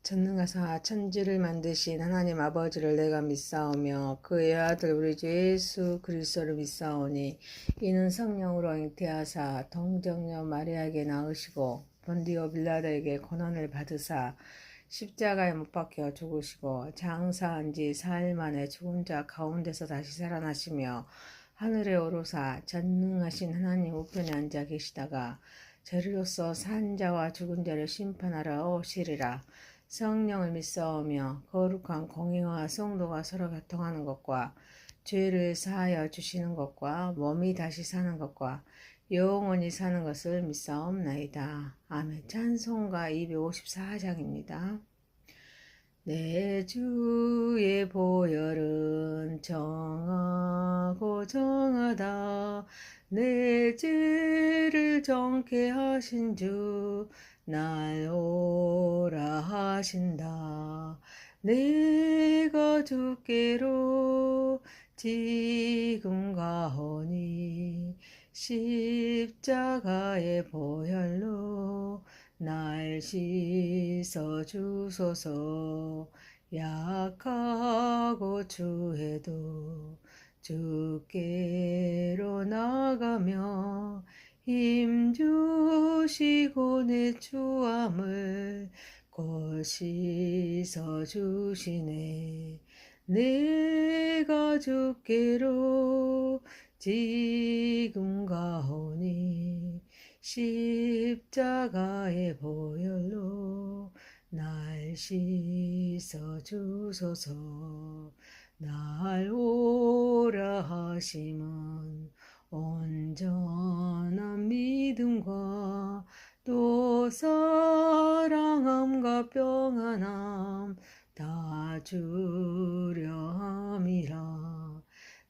전능하사 천지를 만드신 하나님 아버지를 내가 믿사오며 그의 아들 우리 주 예수 그리스도를 믿사오니 이는 성령으로 잉태하사 동정녀 마리아에게 낳으시고 본디오 빌라도에게 고난을 받으사 십자가에 못 박혀 죽으시고 장사한 지 4일 만에 죽은 자 가운데서 다시 살아나시며 하늘에 오르사 전능하신 하나님 우편에 앉아 계시다가 저리로서 산 자와 죽은 자를 심판하러 오시리라. 성령을 믿사오며 거룩한 공의와 성도가 서로 교통하는 것과 죄를 사하여 주시는 것과 몸이 다시 사는 것과 영원히 사는 것을 믿사옵나이다. 아멘. 찬송가 254장입니다. 내 주의 보혈은 정하고 정하다. 내 죄를 정케 하신 주 날 오라 하신다. 내가 주께로 지금 가오니 십자가의 보혈로 날 씻어 주소서. 약하고 추해도 주께로 나가며 힘주시고 내 추함을 곧 씻어 주시네. 내가 주께로 지금 가오니 십자가의 보혈로 날 씻어 주소서. 날 오라 하심은 온전한 믿음과 또 사랑함과 평안함 다 주려 함이라.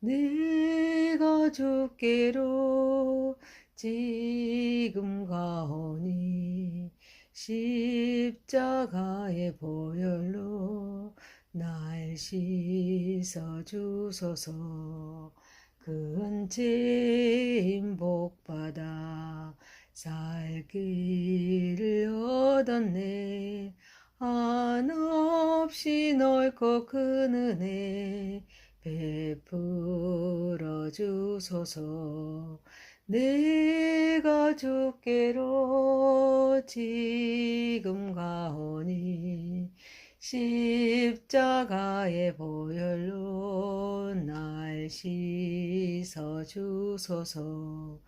내가 주께로 지금 가오니 십자가의 보혈로 날 씻어 주소서. 큰 죄인 복받아 살 길을 얻었네. 한없이 넓고 큰 은혜 베풀어 주소서. 내가 주께로 지금 가오니 십자가의 보혈로 날 씻어 주소서.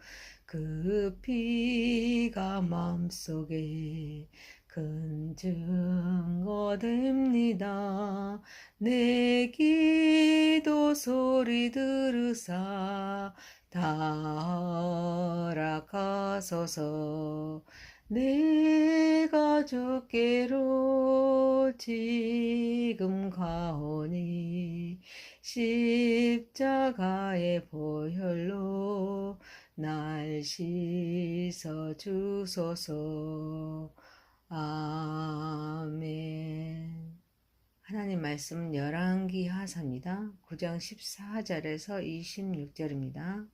그 피가 마음속에 큰 증거 됩니다. 내 기도 소리 들으사 다 허락하소서. 내가 주께로 지금 가오니 십자가의 보혈로 날 씻어 주소서. 아멘. 하나님 말씀은 열왕기 하사입니다. 9장 14절에서 26절입니다.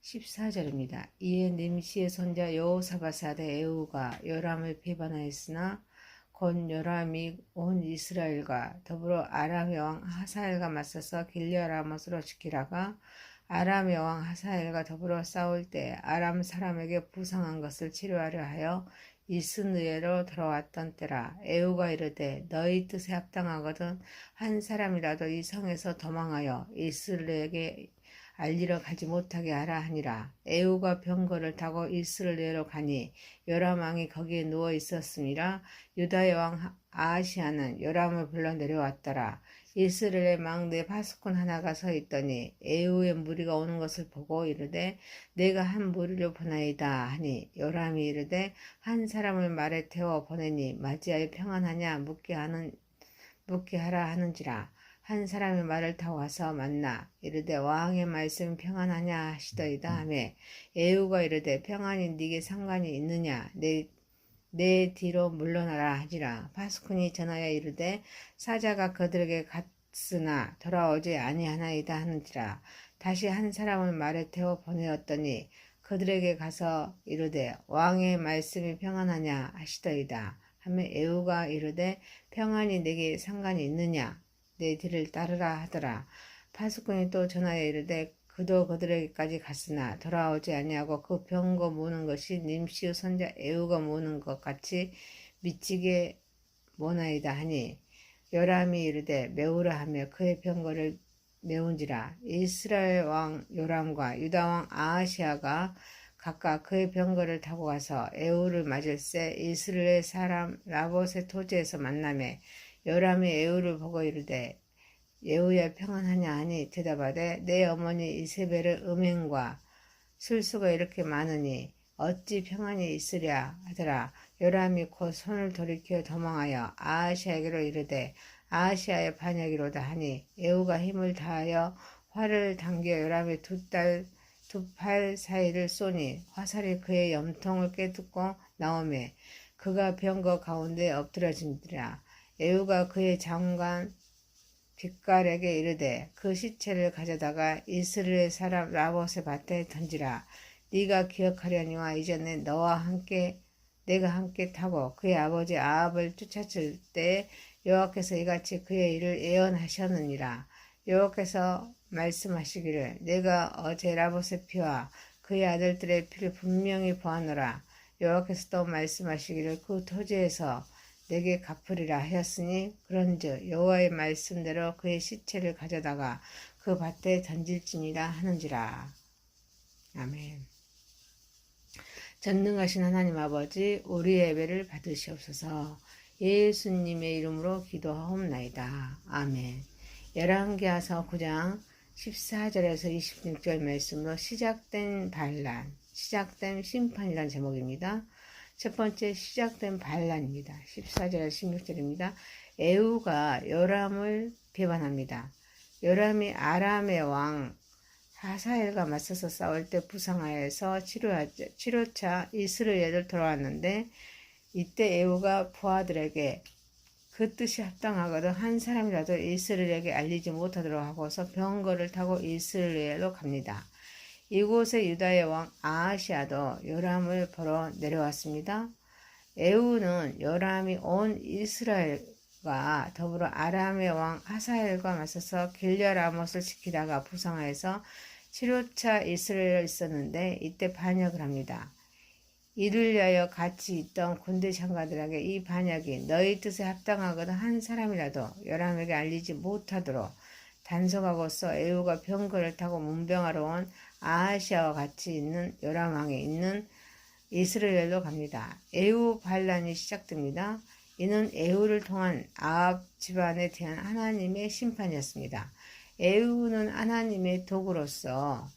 14절입니다. 이에 nim시의 손자 여호사밧 아들 에후가 요람을 배반하였으나 곧 요람이 온 이스라엘과 더불어 아람의 왕 하사엘과 맞서서 길르야라못으로 지키다가 아람의 왕 하사엘과 더불어 싸울 때 아람 사람에게 부상한 것을 치료하려 하여 이스느에로 들어왔던 때라. 에후가 이르되 너희 뜻에 합당하거든 한 사람이라도 이 성에서 도망하여 이스라엘에게 알리러 가지 못하게 하라 하니라. 에후가 병거를 타고 이스라엘로 가니 요람 왕이 거기에 누워 있었음이라. 유다의 왕 아하시아는 요람을 불러 내려왔더라. 이스라엘의 막내 파수꾼 하나가 서 있더니 에후의 무리가 오는 것을 보고 이르되 내가 한 무리를 보나이다 하니 요람이 이르되 한 사람을 말에 태워 보내니 맞이하여 평안하냐 묻게 하라 하는지라. 한 사람의 말을 타고 와서 만나 이르되 왕의 말씀 평안하냐 하시더이다 하매 에후가 이르되 평안이 네게 상관이 있느냐 내 뒤로 물러나라 하지라. 파수꾼이 전하여 이르되 사자가 그들에게 갔으나 돌아오지 아니하나이다 하는지라. 다시 한 사람을 말에 태워 보내었더니 그들에게 가서 이르되 왕의 말씀이 평안하냐 하시더이다 하며 에후가 이르되 평안이 내게 상관이 있느냐 내 뒤를 따르라 하더라. 파수꾼이 또 전하여 이르되 그도 그들에게까지 갔으나 돌아오지 아니하고 그 병거 모는 것이 님시의 손자 에후가 모는 것 같이 미치게 모나이다 하니 요람이 이르되 메우라 하며 그의 병거를 메운지라. 이스라엘 왕 요람과 유다 왕 아하시아가 각각 그의 병거를 타고 가서 에후를 맞을새 이스라엘 사람 라봇의 토지에서 만나매 요람이 에후를 보고 이르되 에후야 평안하냐 하니 대답하되 내 어머니 이세벨의 음행과 술수가 이렇게 많으니 어찌 평안이 있으랴 하더라. 요람이 곧 손을 돌이켜 도망하여 아하시아에게로 이르되 아하시아의 반역이로다 하니 에후가 힘을 다하여 활을 당겨 요람의 두 팔 사이를 쏘니 화살이 그의 염통을 꿰뚫고 나오매 그가 병거 가운데 엎드러진지라. 에후가 그의 장관 빗갈에게 이르되 그 시체를 가져다가 이스라엘 사람 라봇의 밭에 던지라. 네가 기억하려니와 이전에 내가 함께 타고 그의 아버지 아합을 쫓았을 때 여호와께서 이같이 그의 일을 예언하셨느니라. 여호와께서 말씀하시기를 내가 어제 라봇의 피와 그의 아들들의 피를 분명히 보았노라. 여호와께서 또 말씀하시기를 그 토지에서 내게 갚으리라 하였으니 그런즉 여호와의 말씀대로 그의 시체를 가져다가 그 밭에 던질지니라 하는지라. 아멘. 전능하신 하나님 아버지 우리의 예배를 받으시옵소서. 예수님의 이름으로 기도하옵나이다. 아멘. 열왕기하서 9장 14절에서 26절 말씀으로 시작된 반란, 시작된 심판이란 제목입니다. 첫 번째 시작된 반란입니다. 14절에서 16절입니다. 에후가 요람을 비판합니다. 요람이 아람의 왕 하사엘과 맞서서 싸울 때 부상하여서 치료차 이스라엘을 돌아왔는데 이때 에후가 부하들에게 그 뜻이 합당하거든 한 사람이라도 이스라엘에게 알리지 못하도록 하고서 병거를 타고 이스라엘로 갑니다. 이곳에 유다의 왕 아하시아도 요람을 보러 내려왔습니다. 에후는 요람이 온 이스라엘과 더불어 아람의 왕 하사엘과 맞서서 길랴라못을 지키다가 부상하여서 치료차 이스라엘에 있었는데 이때 반역을 합니다. 이를 위하여 같이 있던 군대 장관들에게 이 반역이 너희 뜻에 합당하거든 한 사람이라도 요람에게 알리지 못하도록 단속하고서 에후가 병거를 타고 문병하러 온 아하시아와 같이 있는 요람 왕에 있는 이스라엘로 갑니다. 에후 반란이 시작됩니다. 이는 에후를 통한 아합 집안에 대한 하나님의 심판이었습니다. 에후는 하나님의 도구로서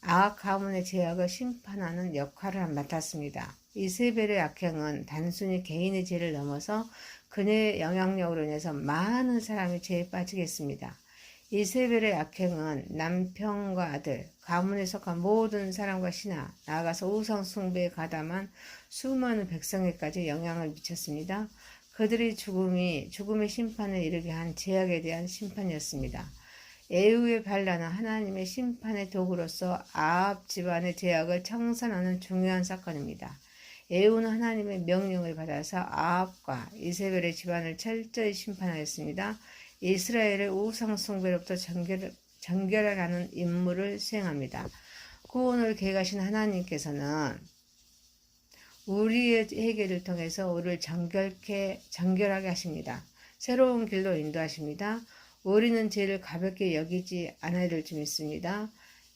아합 가문의 죄악을 심판하는 역할을 맡았습니다. 이세벨의 악행은 단순히 개인의 죄를 넘어서 그녀의 영향력으로 인해서 많은 사람이 죄에 빠지게 했습니다. 이세벨의 악행은 남편과 아들, 가문에 속한 모든 사람과 신하, 나아가서 우상 숭배에 가담한 수많은 백성에까지 영향을 미쳤습니다. 그들의 죽음의 심판을 이르게 한 죄악에 대한 심판이었습니다. 에후의 반란은 하나님의 심판의 도구로서 아합 집안의 죄악을 청산하는 중요한 사건입니다. 에후는 하나님의 명령을 받아서 아합과 이세벨의 집안을 철저히 심판하였습니다. 이스라엘의 우상 숭배로부터 정결하라는 임무를 수행합니다. 구원을 계획하신 하나님께서는 우리의 회개를 통해서 우리를 정결하게 하십니다. 새로운 길로 인도하십니다. 우리는 죄를 가볍게 여기지 않아야 될 줄 믿습니다.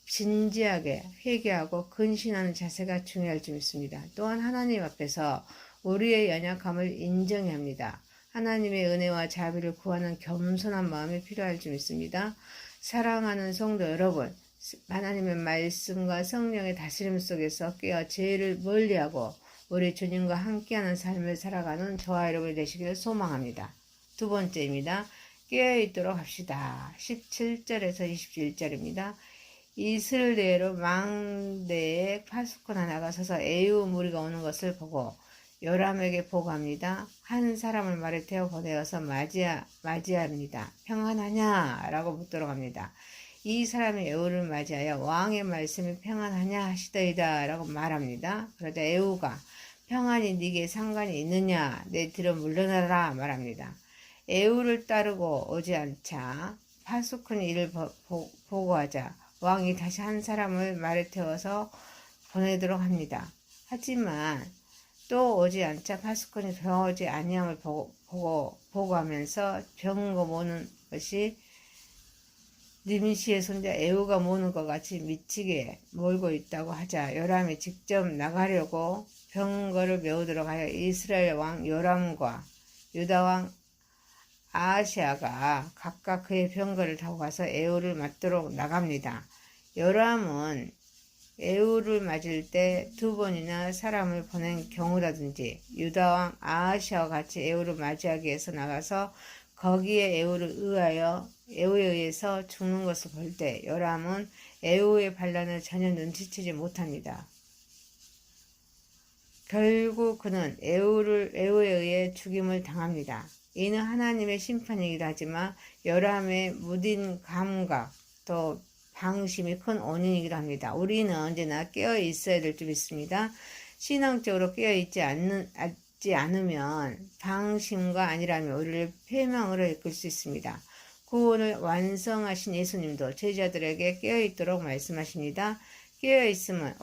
진지하게 회개하고 근신하는 자세가 중요할 줄 믿습니다. 또한 하나님 앞에서 우리의 연약함을 인정해야 합니다. 하나님의 은혜와 자비를 구하는 겸손한 마음이 필요할 줄 믿습니다. 사랑하는 성도 여러분, 하나님의 말씀과 성령의 다스림 속에서 깨어 죄를 멀리하고 우리 주님과 함께하는 삶을 살아가는 저와 여러분이 되시기를 소망합니다. 두 번째입니다. 깨어있도록 합시다. 17절에서 21절입니다. 이스라엘로 망대에 파수꾼 하나가 서서 에후 무리가 오는 것을 보고 요람에게 보고합니다. 한 사람을 말에 태워 보내어서 맞이합니다. 평안하냐? 라고 묻도록 합니다. 이 사람이 에후를 맞이하여 왕의 말씀이 평안하냐 하시더이다 라고 말합니다. 그러자 에후가 평안이 네게 상관이 있느냐? 내 뒤로 물러나라 말합니다. 에후를 따르고 오지 않자 파수꾼이 이를 보고하자 왕이 다시 한 사람을 말에 태워서 보내도록 합니다. 하지만 또 오지 않자 파수꾼이 병오지 아니함을 보고하면서 병거 모는 것이 nim시의 손자 에후가 모는 것 같이 미치게 몰고 있다고 하자 요람이 직접 나가려고 병거를 메우도록 하여 이스라엘 왕 요람과 유다 왕 아하시아가 각각 그의 병거를 타고 가서 에후를 맞도록 나갑니다. 요람은 에후를 맞을 때 두 번이나 사람을 보낸 경우라든지 유다왕 아하시아와 같이 에후를 맞이하기 위해서 나가서 거기에 에후에 의해서 죽는 것을 볼 때 요람은 에후의 반란을 전혀 눈치채지 못합니다. 결국 그는 에후에 의해 죽임을 당합니다. 이는 하나님의 심판이기도 하지만 요람의 무딘 감각 또 방심이 큰 원인이기도 합니다. 우리는 언제나 깨어 있어야 될 줄 믿습니다. 신앙적으로 깨어 있지 않으면 방심과 아니라면 우리를 패망으로 이끌 수 있습니다. 구원을 완성하신 예수님도 제자들에게 깨어 있도록 말씀하십니다. 깨어 있음은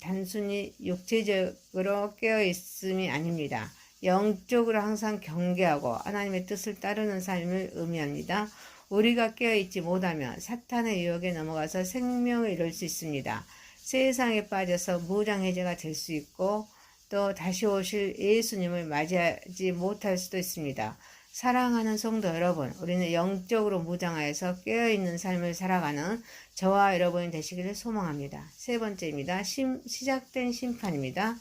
단순히 육체적으로 깨어 있음이 아닙니다. 영적으로 항상 경계하고 하나님의 뜻을 따르는 삶을 의미합니다. 우리가 깨어있지 못하면 사탄의 유혹에 넘어가서 생명을 잃을 수 있습니다. 세상에 빠져서 무장해제가 될 수 있고 또 다시 오실 예수님을 맞이하지 못할 수도 있습니다. 사랑하는 성도 여러분, 우리는 영적으로 무장하여서 깨어있는 삶을 살아가는 저와 여러분이 되시기를 소망합니다. 세 번째입니다. 시작된 심판입니다.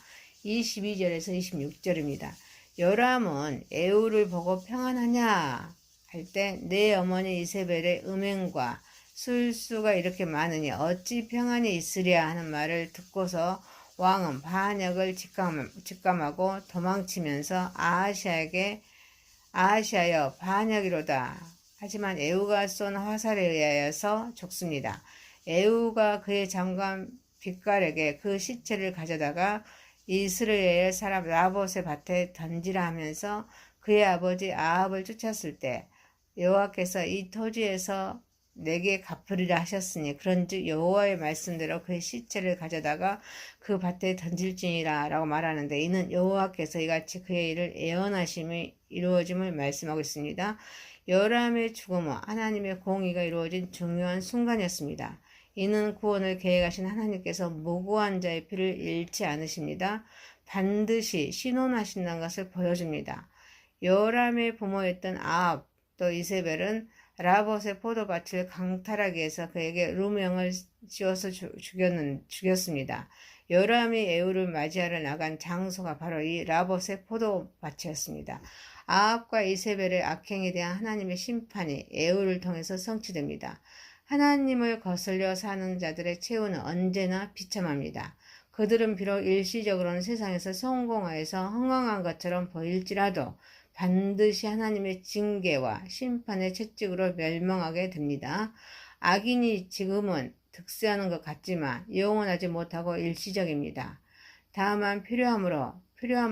22절에서 26절입니다. 요람은 에후를 보고 평안하냐 할 때 내 어머니 이세벨의 음행과 술수가 이렇게 많으니 어찌 평안이 있으랴 하는 말을 듣고서 왕은 반역을 직감하고 도망치면서 아하시아여 반역이로다. 하지만 에후가 쏜 화살에 의하여서 죽습니다. 에후가 그의 장관 빛깔에게 그 시체를 가져다가 이스라엘 사람 라봇의 밭에 던지라 하면서 그의 아버지 아합을 쫓았을 때 여호와께서 이 토지에서 내게 갚으리라 하셨으니 그런즉 여호와의 말씀대로 그의 시체를 가져다가 그 밭에 던질지니라 라고 말하는데 이는 여호와께서 이같이 그의 일을 예언하심이 이루어짐을 말씀하고 있습니다. 요람의 죽음은 하나님의 공의가 이루어진 중요한 순간이었습니다. 이는 구원을 계획하신 하나님께서 무고한 자의 피를 잃지 않으십니다. 반드시 신원하신다는 것을 보여줍니다. 요람의 부모였던 아합 또 이세벨은 라봇의 포도밭을 강탈하기 위해서 그에게 루명을 씌워서 죽였습니다. 요람이 에후를 맞이하러 나간 장소가 바로 이 라봇의 포도밭이었습니다. 아합과 이세벨의 악행에 대한 하나님의 심판이 에후를 통해서 성취됩니다. 하나님을 거슬려 사는 자들의 최후는 언제나 비참합니다. 그들은 비록 일시적으로는 세상에서 성공하여서 흥왕한 것처럼 보일지라도 반드시 하나님의 징계와 심판의 채찍으로 멸망하게 됩니다. 악인이 지금은 득세하는 것 같지만 영원하지 못하고 일시적입니다. 다만 필요한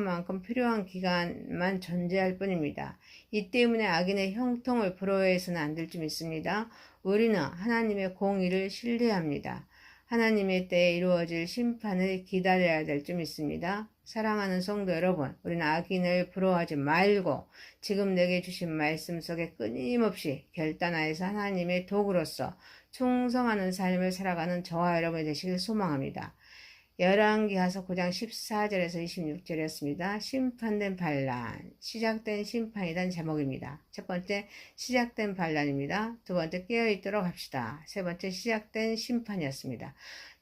만큼 필요한 기간만 존재할 뿐입니다. 이 때문에 악인의 형통을 부러워해서는 안 될 줄 믿습니다. 우리는 하나님의 공의를 신뢰합니다. 하나님의 때에 이루어질 심판을 기다려야 될 줄 믿습니다. 사랑하는 성도 여러분, 우리는 악인을 부러워하지 말고 지금 내게 주신 말씀 속에 끊임없이 결단하여서 하나님의 도구로서 충성하는 삶을 살아가는 저와 여러분이 되시길 소망합니다. 열왕기하서 9장 14절에서 26절이었습니다. 심판된 반란, 시작된 심판이란 제목입니다. 첫 번째, 시작된 반란입니다. 두 번째, 깨어있도록 합시다. 세 번째, 시작된 심판이었습니다.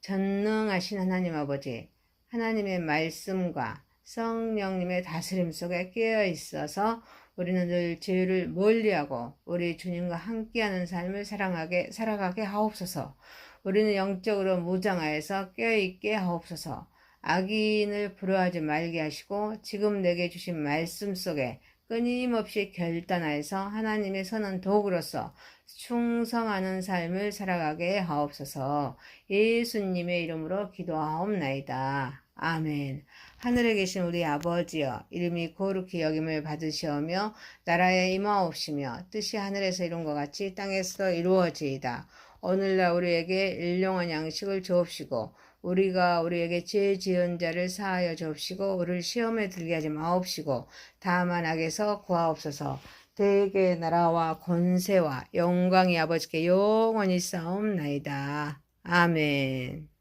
전능하신 하나님 아버지, 하나님의 말씀과 성령님의 다스림 속에 깨어있어서 우리는 늘 죄를 멀리하고 우리 주님과 함께하는 삶을 살아가게 하옵소서. 우리는 영적으로 무장하여서 깨어있게 하옵소서. 악인을 부러워하지 말게 하시고 지금 내게 주신 말씀 속에 끊임없이 결단하여서 하나님의 선한 도구로서 충성하는 삶을 살아가게 하옵소서. 예수님의 이름으로 기도하옵나이다. 아멘. 하늘에 계신 우리 아버지여, 이름이 거룩히 여김을 받으시오며 나라에 임하옵시며 뜻이 하늘에서 이룬 것 같이 땅에서도 이루어지이다. 오늘날 우리에게 일용할 양식을 주옵시고 우리가 우리에게 죄 지은 자를 사하여 주옵시고 우리를 시험에 들게 하지 마옵시고 다만 악에서 구하옵소서. 대개 나라와 권세와 영광이 아버지께 영원히 싸움나이다. 아멘.